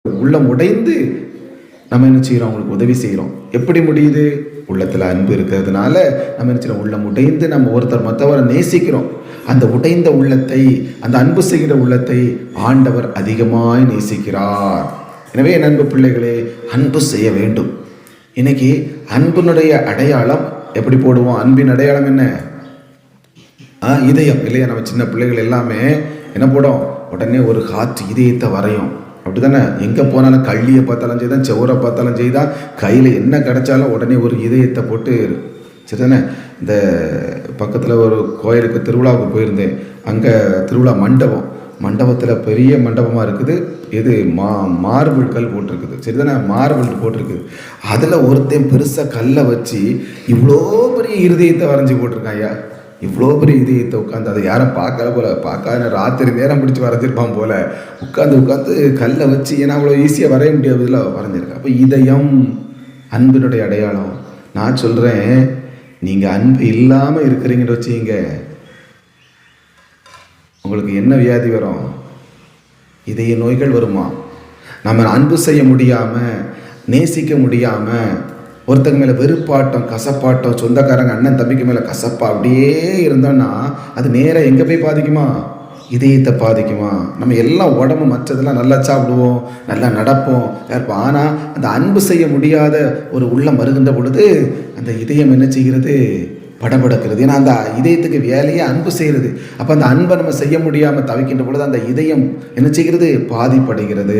உள்ளம் உடைந்து நம்ம என்ன செய்கிறோம், அவங்களுக்கு உதவி செய்கிறோம். எப்படி முடியுது? உள்ளத்தில் அன்பு இருக்கிறதுனால நம்ம என்ன செய்கிறோம், உள்ளம் உடைந்து நம்ம ஒருத்தர் மற்றவரை நேசிக்கிறோம். அந்த உடைந்த உள்ளத்தை, அந்த அன்பு செய்கிற உள்ளத்தை ஆண்டவர் அதிகமாய் நேசிக்கிறார். எனவே என் அன்பு பிள்ளைகளே, அன்பு செய்ய வேண்டும். இன்னைக்கு அன்பினுடைய அடையாளம் எப்படி போடுவோம்? அன்பின் அடையாளம் என்ன? இதயம் இல்லையா? நம்ம சின்ன பிள்ளைகள் எல்லாமே என்ன போடும்? உடனே ஒரு ஹார்ட் இதயத்தை வரையும். அப்படி தானே? எங்கே போனாலும் கள்ளியை பார்த்தாலும் செய்தான், செவரை பார்த்தாலும் செய்தான், கையில் என்ன கிடைச்சாலும் உடனே ஒரு இதயத்தை போட்டு சரி தானே. இந்த பக்கத்தில் ஒரு கோயிலுக்கு திருவிழாவுக்கு போயிருந்தேன். அங்கே திருவிழா மண்டபத்தில் பெரிய மண்டபமாக இருக்குது. இது மார்பிள் கல் போட்டிருக்குது. சரி தானே? மார்பிள் போட்டிருக்குது. அதில் ஒருத்தன் பெருசாக கல்லை வச்சு இவ்வளோ பெரிய இருதயத்தை வரைஞ்சி போட்டிருக்கான். ஐயா, இவ்வளோ பெரிய இதயத்தை உட்காந்து, அதை யாரும் பார்க்கல போல, பார்க்காத ராத்திரி நேரம் பிடிச்சி வரைஞ்சிருப்பான் போல. உட்காந்து கல்லை வச்சு, ஏன்னா அவ்வளோ ஈஸியாக வரைய முடியாதுல, வரைஞ்சிருக்கேன். அப்போ இதயம் அன்பினுடைய அடையாளம். நான் சொல்கிறேன், நீங்கள் அன்பு இல்லாமல் இருக்கிறீங்கன்னு வச்சுங்க, உங்களுக்கு என்ன வியாதி வரும்? இதய நோய்கள் வருமா? நம்ம அன்பு செய்ய முடியாமல், நேசிக்க முடியாமல், ஒருத்தங்க மேலே வெறுப்பாட்டம், கசப்பாட்டம், சொந்தக்காரங்க அண்ணன் தம்பிக்கு மேலே கசப்பா அப்படியே இருந்தோன்னா அது நேராக எங்கே போய் பாதிக்குமா? இதயத்தை பாதிக்குமா? நம்ம எல்லாம் உடம்பு மற்றதெல்லாம் நல்லா சாப்பிடுவோம், நல்லா நடப்போம், இருப்போம். ஆனால் அந்த அன்பு செய்ய முடியாத ஒரு உள்ளம் வருகின்ற பொழுது அந்த இதயம் என்ன செய்கிறது? படபடக்கிறது. ஏன்னா அந்த இதயத்துக்கு வேலையே அன்பு செய்கிறது. அப்போ அந்த அன்பை நம்ம செய்ய முடியாமல் தவிக்கின்ற பொழுது அந்த இதயம் என்ன செய்கிறது? பாதிப்படைகிறது.